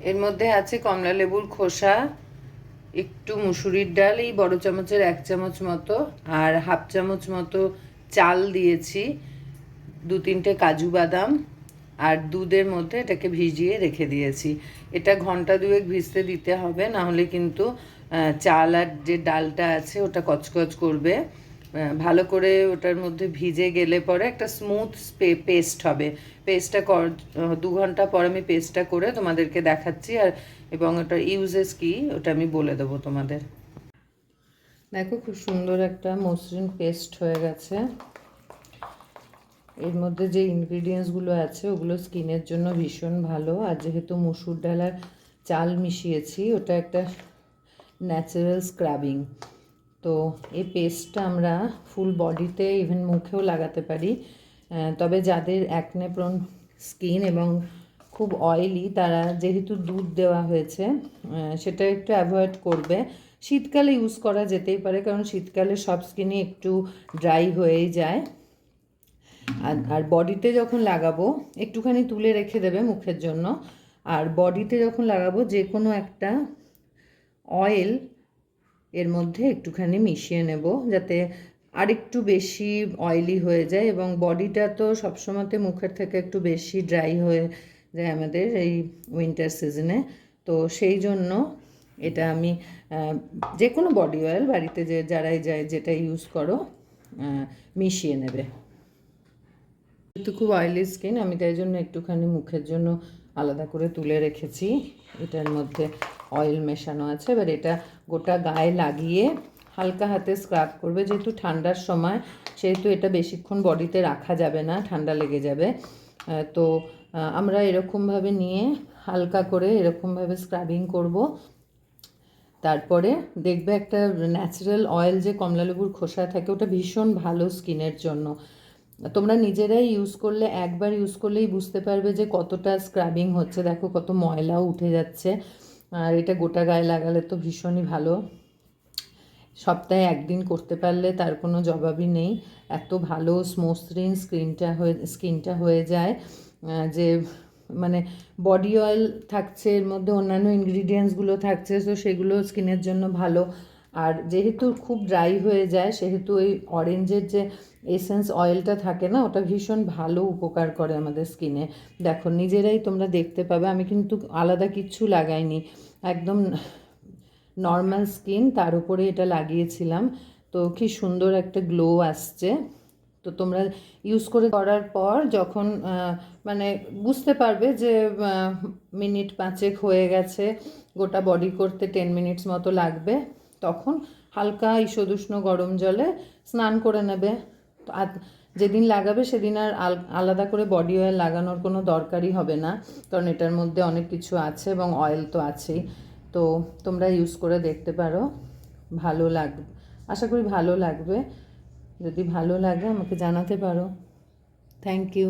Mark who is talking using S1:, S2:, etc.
S1: এর মধ্যে আছে কমলা লেবুর খোসা, একটু মুসুরির ডাল, এই বড় চামচের 1 চামচ মতো, আর হাফ চামচ মতো চাল দিয়েছি, 2-3টে কাজু বাদাম, আর দুধের মধ্যে এটাকে ভিজিয়ে রেখে দিয়েছি। এটা ঘন্টা 2 ভিজতে দিতে হবে, না হলে কিন্তু চাল আর যে ডালটা আছে ওটা কচকচ করবে। ভালো করে ওটার মধ্যে ভিজে গেলে পরে একটা স্মুথ পেস্ট হবে। পেস্টটা 2 ঘন্টা পর আমি পেস্টটা করে তোমাদেরকে দেখাচ্ছি, আর এবং ওটার ইউজেস কি ওটা আমি বলে দেবো তোমাদের। দেখো খুব সুন্দর একটা মসৃণ পেস্ট হয়ে গেছে। এর মধ্যে যে ইনগ্রিডিয়েন্টসগুলো আছে ওগুলো স্কিনের জন্য ভীষণ ভালো, আর যেহেতু মুসুর ডাল আর চাল মিশিয়েছি ওটা একটা ন্যাচারাল স্ক্রাবিং। তো এই পেস্টটা আমরা ফুল বডিতে ইভেন মুখেও লাগাতে পারি। তবে যাদের অ্যাকনে প্রোন স্কিন এবং খুব অয়েলি, তারা যেহেতু দুধ দেওয়া হয়েছে সেটা একটু অ্যাভয়েড করবে। শীতকালে ইউজ করা যেতেই পারে, কারণ শীতকালে সব স্কিনই একটু ড্রাই হয়েই যায়। আর বডিতে যখন লাগাবো একটুখানি তুলে রেখে দেবে মুখের জন্য, আর বডিতে যখন লাগাবো যে কোনো একটা অয়েল এর মধ্যে একটুখানি মিশিয়ে নেব, যাতে আরেকটু বেশি অয়েলি হয়ে যায়, এবং বডিটা তো সবসময়তে মুখের থেকে একটু বেশি ড্রাই হয়ে যায় আমাদের এই উইন্টার সিজনে। তো সেই জন্য এটা আমি যে কোনো বডি অয়েল বাড়িতে যারাই যায় যেটা ইউজ করো মিশিয়ে নেবে। যেহেতু খুব অয়েলি স্কিন, আমি তাই জন্য একটুখানি মুখের জন্য আলাদা করে তুলে রেখেছি। এটার মধ্যে অয়েল মেশানো আছে। এবার এটা গোটা গায়ে লাগিয়ে হালকা হাতে স্ক্রাব করবে। যেহেতু ঠান্ডার সময়, সেহেতু এটা বেশিক্ষণ বডিতে রাখা যাবে না, ঠান্ডা লেগে যাবে। তো আমরা এরকমভাবে নিয়ে হালকা করে এরকমভাবে স্ক্রাবিং করব। তারপরে দেখবে একটা ন্যাচারাল অয়েল যে কমলালেবুর খোসা থাকে, ওটা ভীষণ ভালো স্কিনের জন্য। তোমরা নিজেরাই ইউজ করলে, একবার ইউজ করলেই বুঝতে পারবে যে কতটা স্ক্রাবিং হচ্ছে। দেখো কত ময়লাও উঠে যাচ্ছে। আর এটা গোটা গায়ে লাগালে তো ভীষণই ভালো। সপ্তাহে 1 দিন করতে পারলে তার কোনো জবাবই নেই। এত ভালো মসৃণ স্কিনটা হয়ে যায় যে মানে বডি অয়েল থাকছে, এর মধ্যে অন্যান্য ইনগ্রিডিয়েন্টসগুলো থাকছে, তো সেগুলো স্কিনের জন্য ভালো। আর যেহেতু খুব ড্রাই হয়ে যায়, সেহেতু ওই অরেঞ্জের যে এসেন্স অয়েলটা থাকে না, ওটা ভীষণ ভালো উপকার করে আমাদের স্কিনে। দেখো নিজেরাই তোমরা দেখতে পাবে, আমি কিন্তু আলাদা কিচ্ছু লাগাইনি, একদম নর্মাল স্কিন, তার উপরে এটা লাগিয়েছিলাম। তো কি সুন্দর একটা গ্লো আসছে। তো তোমরা ইউজ করার পর যখন মানে বুঝতে পারবে যে মিনিট 5 হয়ে গেছে, গোটা বডি করতে 10 মিনিটস মতো লাগবে, তখন হালকা ঈষদুষ্ণ গরম জলে স্নান করে নেবে। আর যেদিন লাগাবে সেদিন আর আলাদা করে বডি অয়েল লাগানোর কোনো দরকারই হবে না, কারণ এটার মধ্যে অনেক কিছু আছে এবং অয়েল তো আছেই। তো তোমরা ইউজ করে দেখতে পারো, ভালো লাগবে, আশা করি ভালো লাগবে। যদি ভালো লাগে আমাকে জানাতে পারো। Thank you.